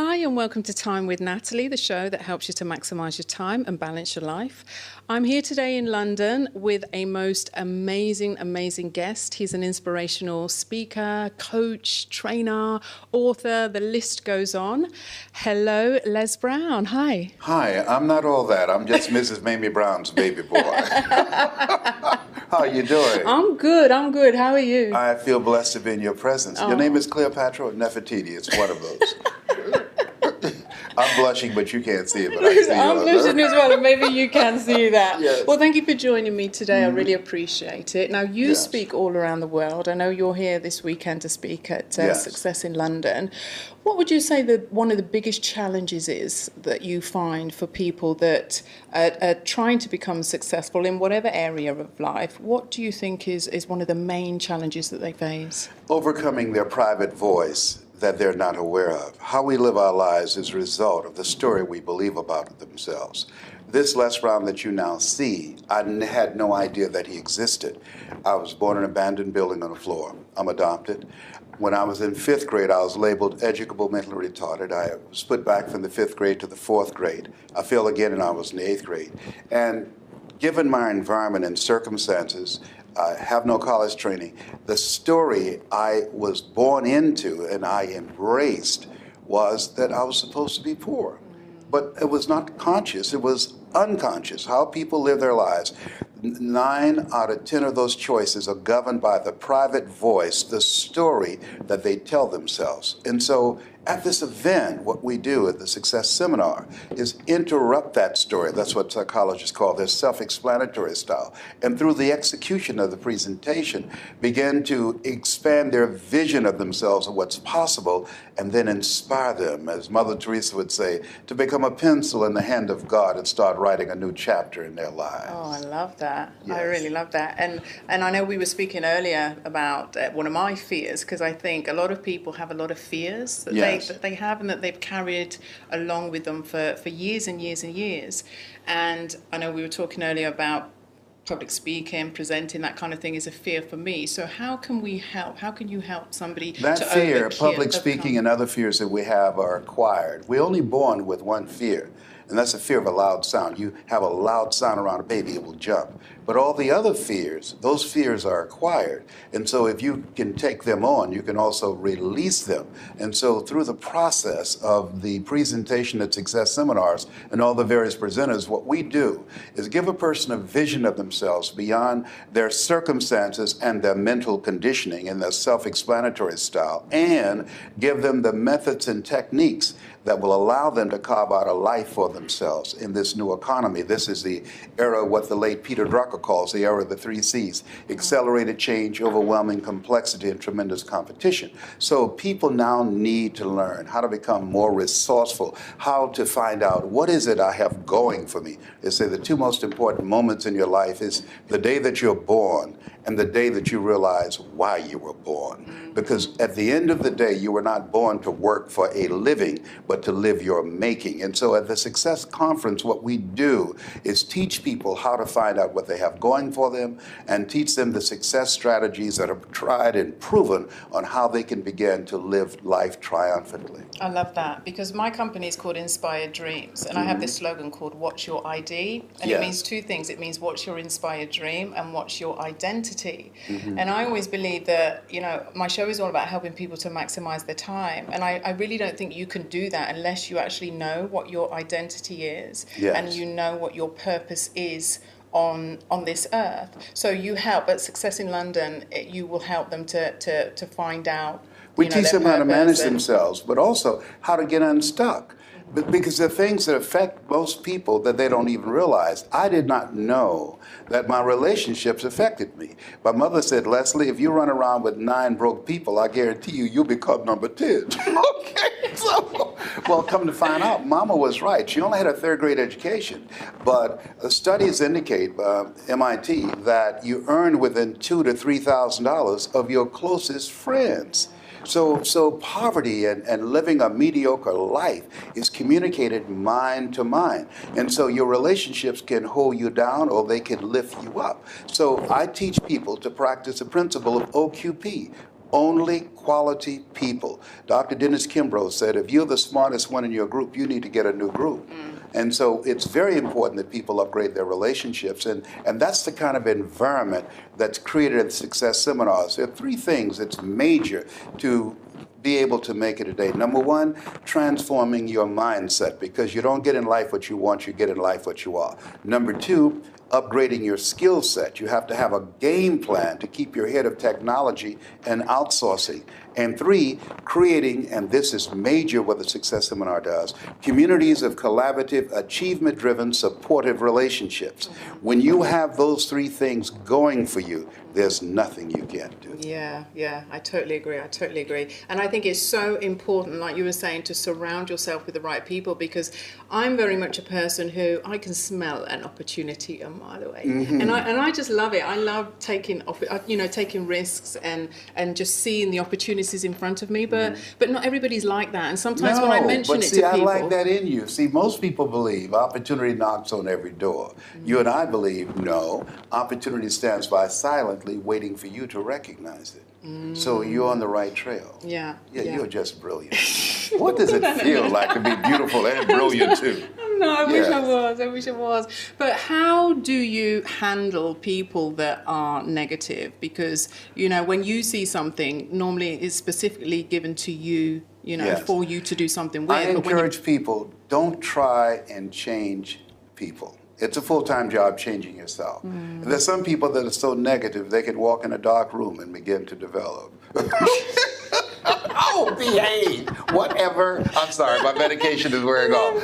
Hi, and welcome to Time with Natalie, the show that helps you to maximize your time and balance your life. I'm here today in London with a most amazing guest. He's an inspirational speaker, coach, trainer, author, the list goes on. Hello, Les Brown. Hi. Hi, I'm not all that. I'm just Mrs. Mamie Brown's baby boy. How are you doing? I'm good. How are you? I feel blessed to be in your presence. Your name is Cleopatra or Nefertiti. It's one of those. I'm blushing, but you can't see it. But I see I'm blushing as well, and maybe you can see that. Yes. Well, thank you for joining me today. I really appreciate it. Now, you speak all around the world. I know you're here this weekend to speak at Success in London. What would you say that one of the biggest challenges is that you find for people that are trying to become successful in whatever area of life? What do you think is one of the main challenges that they face? Overcoming their private voice that they're not aware of. How we live our lives is a result of the story we believe about themselves. This Les Brown that you now see, I had no idea that he existed. I was born in an abandoned building on the floor. I'm adopted. When I was in 5th grade, I was labeled educable mentally retarded. I was put back from the 5th grade to the 4th grade. I failed again and I was in the 8th grade. And given my environment and circumstances, I have no college training. The story I was born into and I embraced was that I was supposed to be poor. But it was not conscious, it was unconscious, how people live their lives. 9 out of 10 of those choices are governed by the private voice, the story that they tell themselves. And so at this event, what we do at the Success Seminar is interrupt that story. That's what psychologists call their self-explanatory style. And through the execution of the presentation, begin to expand their vision of themselves and what's possible, and then inspire them, as Mother Teresa would say, to become a pencil in the hand of God and start writing a new chapter in their lives. Oh, I love that. Yes. I really love that. And I know we were speaking earlier about one of my fears, because I think a lot of people have a lot of fears that they have and that they've carried along with them for years and years and years. And I know we were talking earlier about public speaking, presenting, that kind of thing is a fear for me. So how can we help? How can you help somebody that to fear, public speaking and other fears that we have are acquired. We're only born with one fear, and that's the fear of a loud sound. You have a loud sound around a baby, it will jump. But all the other fears, those fears are acquired. And so if you can take them on, you can also release them. And so through the process of the presentation at Success Seminars and all the various presenters, what we do is give a person a vision of themselves beyond their circumstances and their mental conditioning and their self-explanatory style, and give them the methods and techniques that will allow them to carve out a life for themselves in this new economy. This is the era of what the late Peter Drucker calls the era of the 3 C's: accelerated change, overwhelming complexity, and tremendous competition. So people now need to learn how to become more resourceful, how to find out what is it I have going for me. They say the 2 most important moments in your life is the day that you're born and the day that you realize why you were born. Because at the end of the day, you were not born to work for a living, but to live your making. And so at the Success Conference, what we do is teach people how to find out what they have going for them and teach them the success strategies that are tried and proven on how they can begin to live life triumphantly. I love that, because my company is called Inspired Dreams, and I have this slogan called What's Your ID? And it means 2 things. It means what's your inspired dream and what's your identity. And I always believe that, you know, my show is all about helping people to maximize their time. And I really don't think you can do that unless you actually know what your identity is and you know what your purpose is on this earth. So you help at Success in London, you will help them to find out. We teach them how to manage themselves, but also how to get unstuck. Because there are things that affect most people that they don't even realize. I did not know that my relationships affected me. My mother said, Leslie, if you run around with 9 broke people, I guarantee you'll become number 10. Okay, so, well, come to find out, Mama was right. She only had a 3rd grade education. But studies indicate, MIT, that you earn within $2,000 to $3,000 of your closest friends. So poverty and living a mediocre life is communicated mind to mind. And so your relationships can hold you down or they can lift you up. So I teach people to practice the principle of OQP. only quality people. Dr. Dennis Kimbrough said, if you're the smartest one in your group, you need to get a new group. And so it's very important that people upgrade their relationships. And that's the kind of environment that's created at Success Seminars. There are three things that's major to be able to make it today. Number one, transforming your mindset, because you don't get in life what you want, you get in life what you are. Number two, upgrading your skill set. You have to have a game plan to keep your head of technology and outsourcing. And three, creating, and this is major what the Success Seminar does, communities of collaborative, achievement-driven, supportive relationships. When you have those three things going for you, there's nothing you can't do. Yeah, I totally agree. And I think it's so important, like you were saying, to surround yourself with the right people, because I'm very much a person who I can smell an opportunity a mile away. And I just love it. I love taking risks and just seeing the opportunities in front of me, but not everybody's like that. And sometimes when I mention it to people, I like that in you. See, most people believe opportunity knocks on every door. You and I believe, no, opportunity stands by silently waiting for you to recognize it. So you're on the right trail. Yeah, you're just brilliant. What does it feel like to be beautiful and brilliant too? No, I wish I was. But how do you handle people that are negative? Because, when you see something, normally it's specifically given to you, for you to do something with. I encourage people, don't try and change people. It's a full-time job changing yourself. And there's some people that are so negative, they can walk in a dark room and begin to develop. Oh, behave, whatever. I'm sorry, my medication is wearing off.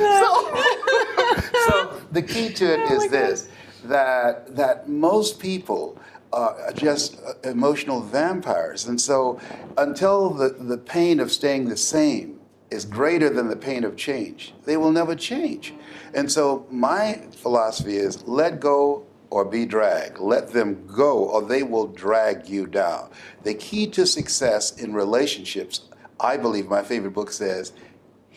So the key to it is this, that most people are just emotional vampires. And so until the pain of staying the same is greater than the pain of change, they will never change. And so my philosophy is let go or be dragged. Let them go or they will drag you down. The key to success in relationships, I believe my favorite book says,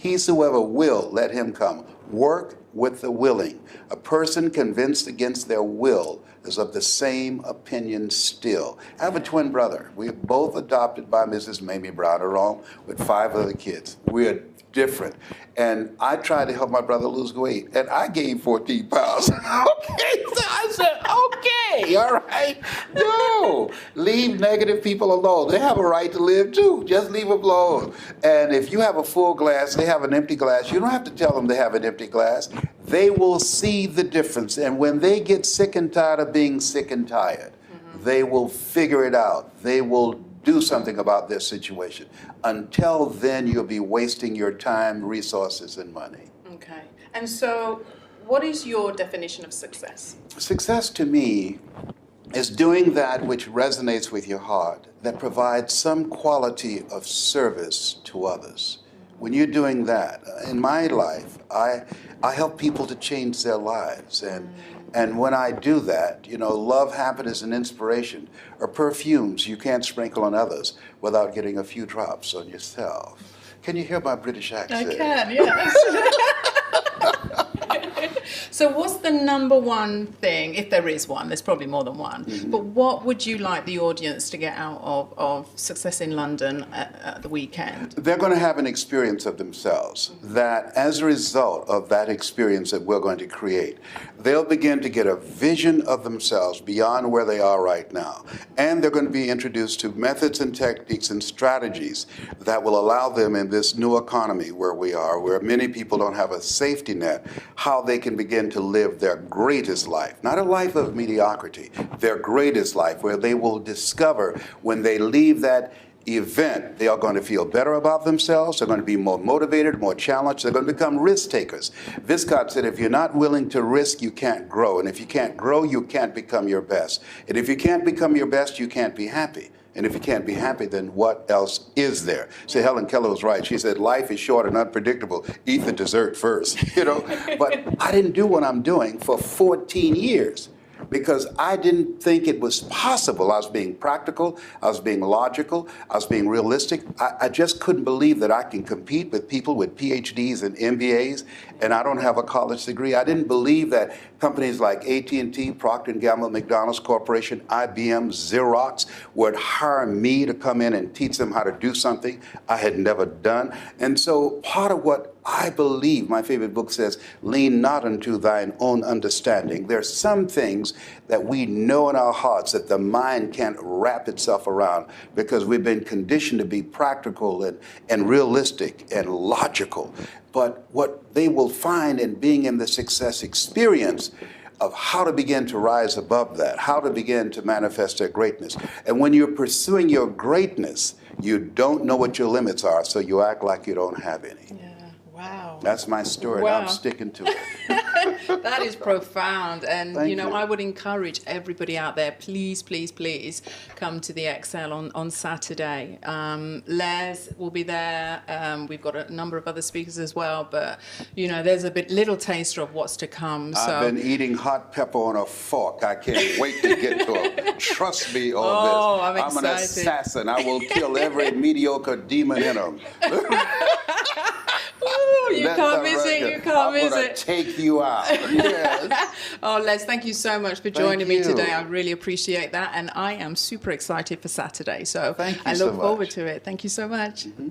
"Whosoever will, let him come." Work with the willing. A person convinced against their will is of the same opinion still. I have a twin brother. We're both adopted by Mrs. Mamie Brown, along with 5 other kids. We're different. And I tried to help my brother lose weight, and I gained 14 pounds. Okay, so I said, okay, all right. No, leave negative people alone. They have a right to live too. Just leave them alone. And if you have a full glass, they have an empty glass, you don't have to tell them they have an empty glass. They will see the difference. And when they get sick and tired of being sick and tired, they will figure it out. They will do something about their situation. Until then, you'll be wasting your time, resources, and money. Okay. And so, what is your definition of success? Success to me is doing that which resonates with your heart, that provides some quality of service to others. When you're doing that, in my life, I help people to change their lives. And when I do that, love, happiness, and inspiration are perfumes you can't sprinkle on others without getting a few drops on yourself. Can you hear my British accent? I can, yes. So what's the number one thing, if there is one, there's probably more than one, but what would you like the audience to get out of Success in London at the weekend? They're going to have an experience of themselves that as a result of that experience that we're going to create, they'll begin to get a vision of themselves beyond where they are right now. And they're going to be introduced to methods and techniques and strategies that will allow them in this new economy where we are, where many people don't have a safety net, how they can begin to live their greatest life, not a life of mediocrity, their greatest life, where they will discover when they leave that event, they are going to feel better about themselves, they're going to be more motivated, more challenged, they're going to become risk takers. Viscott said, if you're not willing to risk, you can't grow. And if you can't grow, you can't become your best. And if you can't become your best, you can't be happy. And if you can't be happy, then what else is there? So Helen Keller was right. She said, life is short and unpredictable. Eat the dessert first, But I didn't do what I'm doing for 14 years. because I didn't think it was possible. I was being practical, I was being logical, I was being realistic. I just couldn't believe that I can compete with people with PhDs and MBAs, and I don't have a college degree. I didn't believe that companies like AT&T, Procter & Gamble, McDonald's Corporation, IBM, Xerox would hire me to come in and teach them how to do something I had never done. And so part of what I believe, my favorite book says, lean not unto thine own understanding. There are some things that we know in our hearts that the mind can't wrap itself around because we've been conditioned to be practical and realistic and logical. But what they will find in being in the success experience of how to begin to rise above that, how to begin to manifest their greatness. And when you're pursuing your greatness, you don't know what your limits are, so you act like you don't have any. Yeah. Wow. That's my story, Wow. and I'm sticking to it. That is profound. And, Thank you know, you. I would encourage everybody out there, please, please, please come to the Excel on Saturday. Les will be there. We've got a number of other speakers as well. But, you know, there's a little taster of what's to come. So. I've been eating hot pepper on a fork. I can't wait to get to it. Trust me on Oh, this. I'm an excited. assassin. I will kill every mediocre demon in them. Ooh, you can't miss it. You can't miss I'm gonna it. take you out. Yes. Oh, Les, thank you so much for joining me you. today. I really appreciate that. And I am super excited for Saturday. So Thank you I so look forward much. to it. Thank you so much. Mm-hmm.